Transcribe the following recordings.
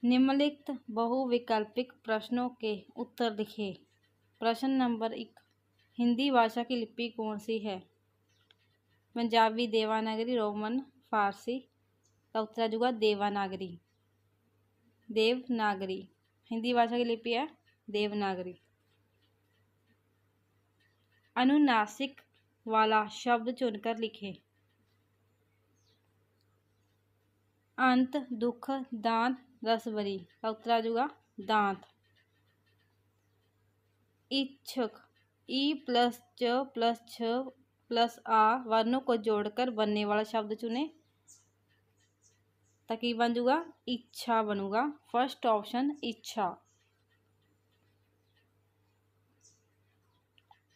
निम्नलिखित बहुविकल्पिक प्रश्नों के उत्तर लिखिए। प्रश्न नंबर 1, हिंदी भाषा की लिपि कौन सी है? पंजाबी, देवनागरी, रोमन, फारसी। का उत्तर जुगा देवनागरी। देवनागरी हिंदी भाषा की लिपि है देवनागरी। अनुनासिक वाला शब्द चुनकर लिखे। अंत, दुख, दांत, रसभरी। का उत्तर जुगा दांत। इच्छुक, ई प्लस च प्लस छ प्लस आ वर्णों को जोड़कर बनने वाला शब्द चुने। ताकि बन जूगा इच्छा बनूगा। फर्स्ट ऑप्शन इच्छा।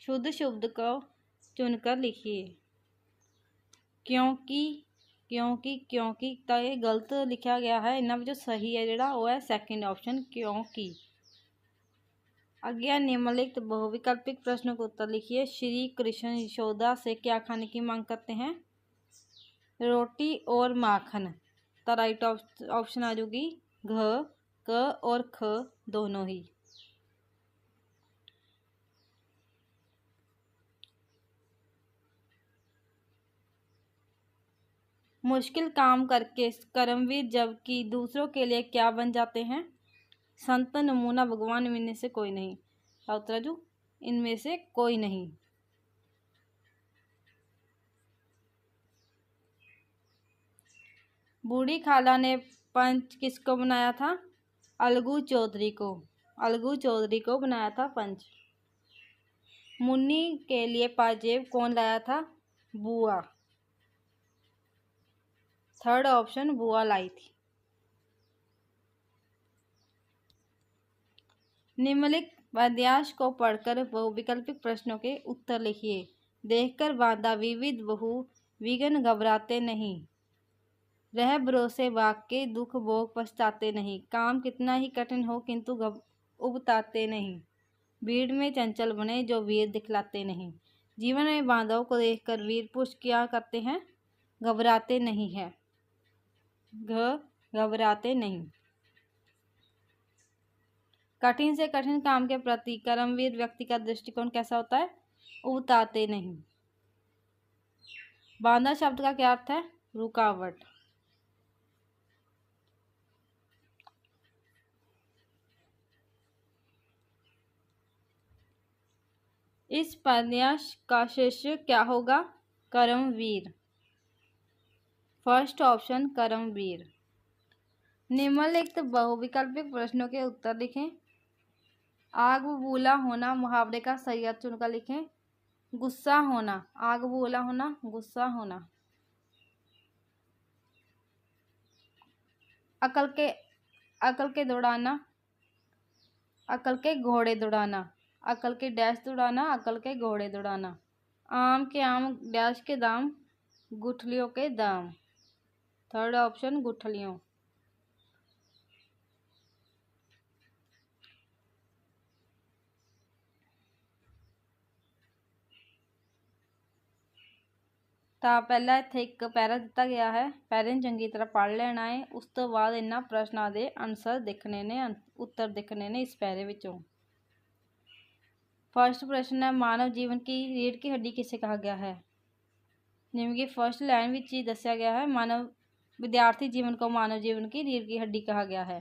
शुद्ध शब्द को चुनकर लिखिए। क्योंकि क्योंकि क्योंकि तो ये गलत लिखा गया है। इन्होंने जो सही है जोड़ा वो है सेकंड ऑप्शन क्योंकि। अगला निम्नलिखित बहुविकल्पिक प्रश्नों का उत्तर लिखिए। श्री कृष्ण यशोदा से क्या खाने की मांग करते हैं? रोटी और माखन। तो राइट ऑप्शन आ जाएगी घ, क और ख दोनों ही। मुश्किल काम करके कर्मवीर जबकि दूसरों के लिए क्या बन जाते हैं? संत, नमूना, भगवान। इनमें से कोई नहीं। उत्तराजू इनमें से कोई नहीं। बूढ़ी खाला ने पंच किसको बनाया था? अलगू चौधरी को। अलगू चौधरी को बनाया था पंच। मुन्नी के लिए पाजेब कौन लाया था? बुआ। थर्ड ऑप्शन बुआ लाई थी। निम्नलिखित वाक्यांश को पढ़कर बहुविकल्पिक प्रश्नों के उत्तर लिखिए। देखकर बांधा विविध बहु विघ्न घबराते नहीं। रह भरोसे वाक्य दुख भोग पछताते नहीं। काम कितना ही कठिन हो किंतु उबताते नहीं। भीड़ में चंचल बने जो वीर दिखलाते नहीं। जीवन में बांधाओं को देखकर वीर पुरुष क्या करते हैं? घबराते नहीं है। घबराते नहीं। कठिन से कठिन काम के प्रति कर्मवीर व्यक्ति का दृष्टिकोण कैसा होता है? उबताते नहीं। बांधा शब्द का क्या अर्थ है? रुकावट। इस उपन्यास का शीर्षक क्या होगा? कर्मवीर। फर्स्ट ऑप्शन कर्मवीर। निम्नलिखित बहुविकल्पिक प्रश्नों के उत्तर लिखें। आग बबूला होना मुहावरे का सही अर्थ चुनकर लिखें। गुस्सा होना। आग बबूला होना, गुस्सा होना। अकल के दौड़ाना। अकल के घोड़े दौड़ाना। अकल के डैश दौड़ाना। अकल के घोड़े दौड़ाना। आम के आम डैश के दाम, गुठलियों के दाम। थर्ड ऑप्शन गुठलियों। ਤਾਂ ਪਹਿਲਾਂ ਇੱਥੇ ਇੱਕ ਪੈਰਾ ਦਿੱਤਾ ਗਿਆ ਹੈ। ਪੈਰੇ ਨੂੰ ਚੰਗੀ ਤਰ੍ਹਾਂ ਪੜ੍ਹ ਲੈਣਾ ਹੈ। ਉਸ ਤੋਂ ਬਾਅਦ ਇਹਨਾਂ ਪ੍ਰਸ਼ਨਾਂ ਦੇ ਆਨਸਰ ਦੇਖਣੇ ਨੇ, उत्तर देखने ने इस पैरे विचों। फर्स्ट प्रश्न है मानव जीवन की रीढ़ की हड्डी किसे कहा गया है? जिवें कि फर्स्ट लाइन विच ही दस्सिया गया है मानव विद्यार्थी जीवन को मानव जीवन की रीढ़ की हड्डी कहा गया है।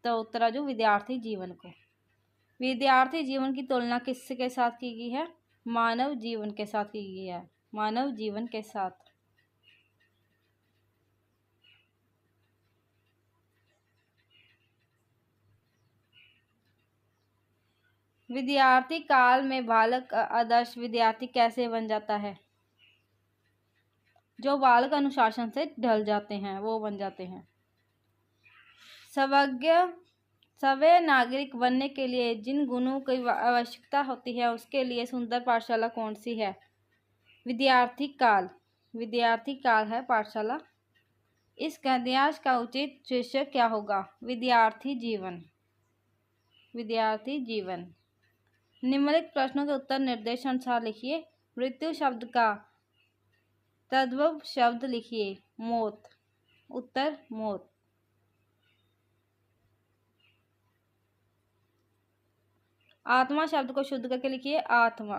तो उत्तर आ जो विद्यार्थी जीवन को। विद्यार्थी जीवन की तुलना किसके साथ की गई है? मानव जीवन के साथ की गई है। मानव जीवन के साथ। विद्यार्थी काल में बालक आदर्श विद्यार्थी कैसे बन जाता है? जो बालक अनुशासन से ढल जाते हैं वो बन जाते हैं। सभ्य नागरिक बनने के लिए जिन गुणों की आवश्यकता होती है उसके लिए सुंदर पाठशाला कौन सी है? विद्यार्थी काल। विद्यार्थी काल है पाठशाला। इस गद्यांश का उचित शीर्षक क्या होगा? विद्यार्थी जीवन। विद्यार्थी जीवन। निम्नलिखित प्रश्नों के उत्तर निर्देशानुसार लिखिए। मृत्यु शब्द का तद्भव शब्द लिखिए। मौत। उत्तर मौत। आत्मा शब्द को शुद्ध करके लिखिए आत्मा।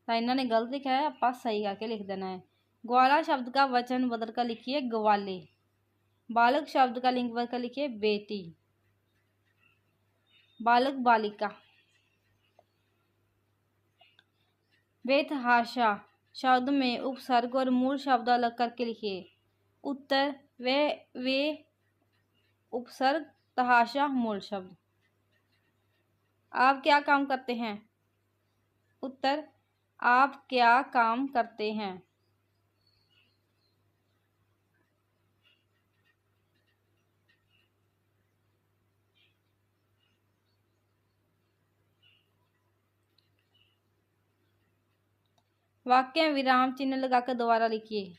साइना ने गलत लिखा है, आप सही करके लिख देना है। ग्वाला शब्द का वचन बदल कर लिखिए ग्वाले। बालक शब्द का लिंग बदल कर लिखिए बेटी। बालक बालिका। बेतहाशा शब्द में उपसर्ग और मूल शब्द अलग करके लिखिए। उत्तर वे उपसर्ग, तहाशा मूल शब्द। आप क्या काम करते हैं? उत्तर आप क्या काम करते हैं। वाक्य में विराम चिन्ह लगाकर दोबारा लिखिए।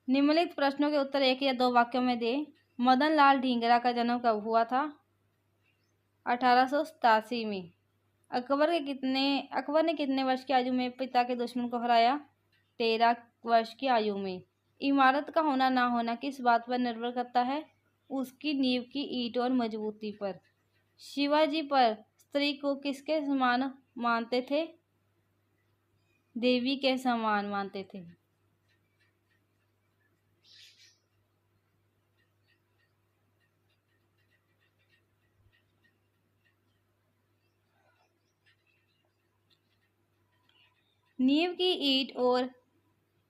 निम्नलिखित प्रश्नों के उत्तर एक या दो वाक्यों में दें। मदन लाल ढींगरा का जन्म कब हुआ था? 1887 में। अकबर ने कितने वर्ष की आयु में पिता के दुश्मन को हराया? 13 वर्ष की आयु में। इमारत का होना ना होना किस बात पर निर्भर करता है? उसकी नींव की ईंट और मजबूती पर। शिवाजी पर स्त्री को किसके समान मानते थे? देवी के समान मानते थे। नींव की ईंट और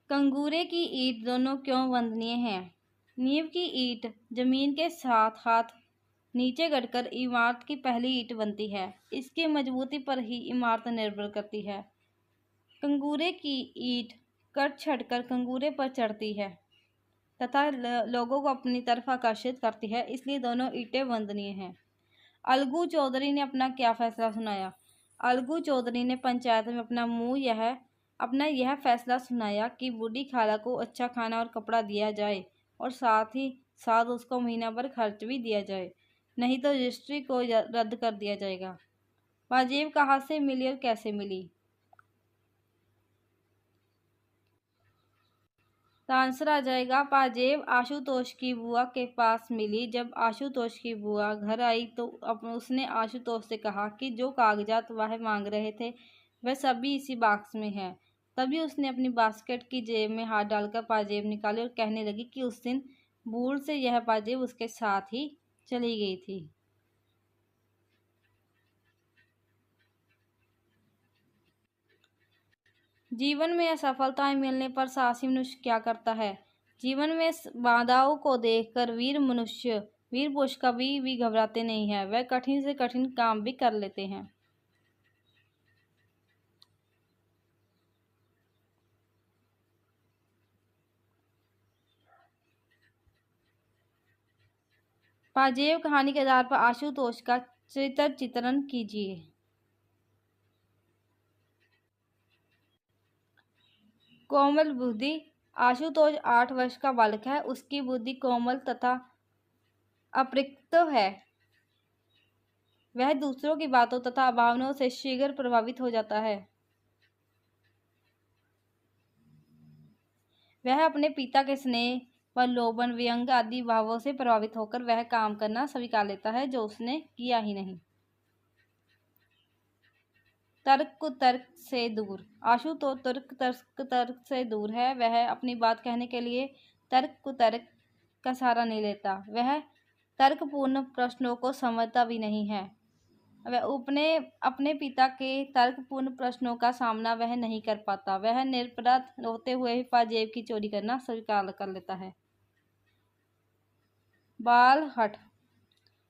कंगूरे की ईंट दोनों क्यों वंदनीय हैं? नींव की ईंट जमीन के साथ हाथ नीचे गड़कर इमारत की पहली ईंट बनती है। इसकी मजबूती पर ही इमारत निर्भर करती है। कंगूरे की ईंट कट छड़कर कंगूरे पर चढ़ती है तथा लोगों को अपनी तरफ आकर्षित करती है, इसलिए दोनों ईंटें वंदनीय हैं। अलगू चौधरी ने अपना क्या फैसला सुनाया? अलगू चौधरी ने पंचायत में अपना यह फैसला सुनाया कि बूढ़ी खाला को अच्छा खाना और कपड़ा दिया जाए और साथ ही साथ उसको महीना भर खर्च भी दिया जाए, नहीं तो रजिस्ट्री को रद्द कर दिया जाएगा। पाजेब कहाँ से मिली और कैसे मिली? तो आंसर आ जाएगा पाजेब आशुतोष की बुआ के पास मिली। जब आशुतोष की बुआ घर आई तो उसने आशुतोष से कहा कि जो कागजात वह मांग रहे थे वह सभी इसी बॉक्स में है। तभी उसने अपनी बास्केट की जेब में हाथ डालकर पाजेब निकाली और कहने लगी कि उस दिन भूल से यह पाजेब उसके साथ ही चली गई थी। जीवन में असफलताएं मिलने पर साहसी मनुष्य क्या करता है? जीवन में बाधाओं को देखकर वीर पुरुष कभी भी घबराते नहीं है, वह कठिन से कठिन काम भी कर लेते हैं। पाजेब कहानी के आधार पर आशुतोष का चित्रण कीजिए। कोमल बुद्धि। आशुतोष 8 वर्ष का बालक है। उसकी बुद्धि कोमल तथा अपरिक्त है। वह दूसरों की बातों तथा भावनाओं से शीघ्र प्रभावित हो जाता है। वह अपने पिता के स्नेह, प्रलोभन, व्यंग आदि भावों से प्रभावित होकर वह काम करना स्वीकार लेता है जो उसने किया ही नहीं। तर्क कुतर्क से दूर। आशुतोष तर्क से दूर है। वह अपनी बात कहने के लिए तर्क कुतर्क का सहारा नहीं लेता। वह तर्कपूर्ण प्रश्नों को समझता भी नहीं है। वह अपने पिता के तर्कपूर्ण प्रश्नों का सामना वह नहीं कर पाता। वह निरपराध होते हुए भी पाजेब की चोरी करना स्वीकार कर लेता है। बाल हठ।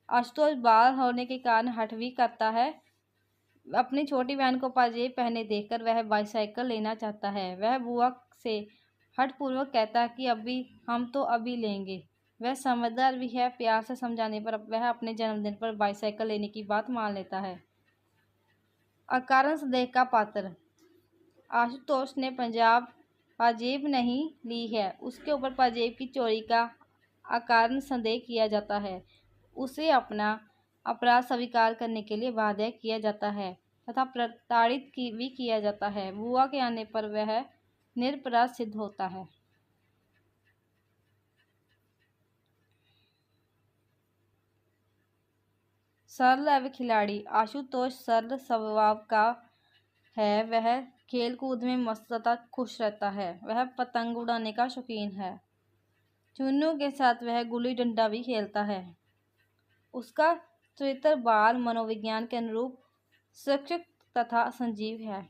आशुतोष बाल होने के कारण हठ भी करता है। अपनी छोटी बहन को पाजेब पहने देखकर वह बाईसाइकिल लेना चाहता है। वह बुआ से हठपूर्वक कहता है कि हम तो अभी लेंगे। वह समझदार भी है। प्यार से समझाने पर वह अपने जन्मदिन पर बाईसाइकिल लेने की बात मान लेता है। अकारण संदेह का पात्र। आशुतोष ने पाजेब नहीं ली है। उसके ऊपर पाजेब की चोरी का अकारण संदेह किया जाता है। उसे अपना अपराध स्वीकार करने के लिए बाध्य किया जाता है तथा प्रताड़ित भी किया जाता है। बुआ के आने पर वह निरपराध सिद्ध होता है। सरल एवं खिलाड़ी। आशुतोष सरल स्वभाव का है। वह खेल कूद में मस्त तथा खुश रहता है। वह पतंग उड़ाने का शौकीन है। चुन्नू के साथ वह गुल्ली डंडा भी खेलता है। उसका चरित्र बाल मनोविज्ञान के अनुरूप सशक्त तथा संजीव है।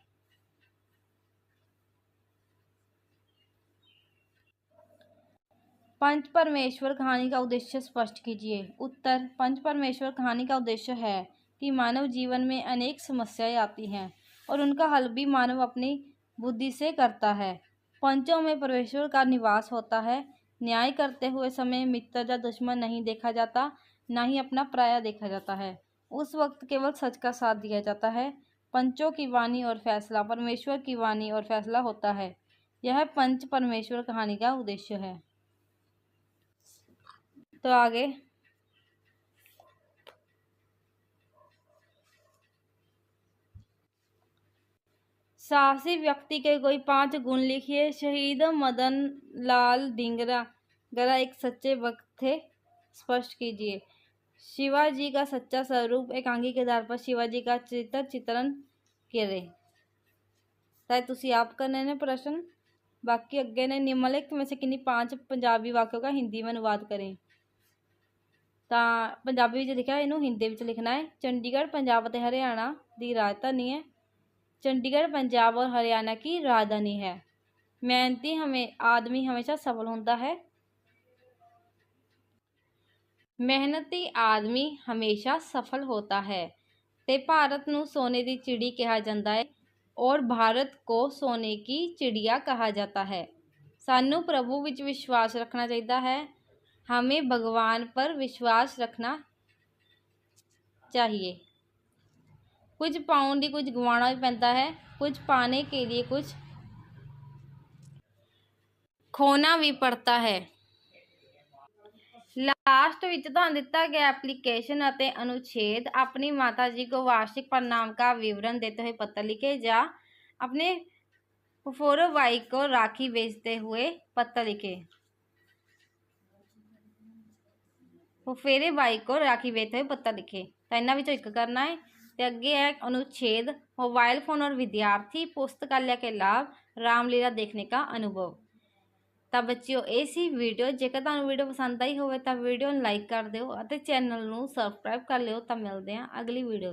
पंच परमेश्वर कहानी का उद्देश्य स्पष्ट कीजिए। उत्तर, पंच परमेश्वर कहानी का उद्देश्य है कि मानव जीवन में अनेक समस्याएं आती हैं और उनका हल भी मानव अपनी बुद्धि से करता है। पंचों में परमेश्वर का निवास होता है। न्याय करते हुए समय मित्र या दुश्मन नहीं देखा जाता, ना ही अपना पराया देखा जाता है। उस वक्त केवल सच का साथ दिया जाता है। पंचों की वाणी और फैसला परमेश्वर की वाणी और फैसला होता है। यह पंच परमेश्वर कहानी का उद्देश्य है। तो आगे साहसी व्यक्ति के कोई 5 गुण लिखिए। शहीद मदन लाल ढींगरा एक सच्चे भक्त थे। स्पष्ट कीजिए। शिवाजी का सच्चा स्वरूप एकांकी के आधार पर शिवाजी का चित्रण करें। ताकि तुसी आप करने ने प्रश्न। बाकी अगे ने निम्नलिखित में से किन्हीं 5 पंजाबी वाक्यों का हिंदी में अनुवाद करें। तो पंजाबी में लिखा इनू हिंदी में लिखना है। चंडीगढ़ पंजाब और हरियाणा की राजधानी है। चंडीगढ़ पंजाब और हरियाणा की राजधानी है। मेहनती आदमी हमेशा सफल होता है। मेहनती आदमी हमेशा सफल होता है। ते भारत नूं सोने की चिड़ी कहा जाता है और भारत को सोने की चिड़िया कहा जाता है। सानू प्रभु विच विश्वास रखना चाहिए है। हमें भगवान पर विश्वास रखना चाहिए। कुछ पाउण दी कुछ गवाना भी पैंदा है। कुछ पाने के लिए कुछ खोना भी पड़ता है। लास्ट विच तुहानूं दिता गया एप्लीकेशन अते अनुच्छेद अपनी माता जी को वार्षिक परिणाम का विवरण देते हुए पत्र लिखे जा अपने फुफोरो भाई को राखी बेचते हुए पत्र लिखे। फुफेरे भाई को राखी बेचते हुए पत्र लिखे। तो इन्हां विचों एक करना है। तो अगे है अनुच्छेद मोबाइल फोन और विद्यार्थी पुस्तकालय के लाभ, रामलीला देखने का अनुभव। तो बच्चों ये सी वीडियो। जेकर तुहानूं वीडियो पसंद आई हो तो वीडियो लाइक कर दिओ और चैनल नूं सबसक्राइब कर लिओ। तो मिलते हैं अगली वीडियो।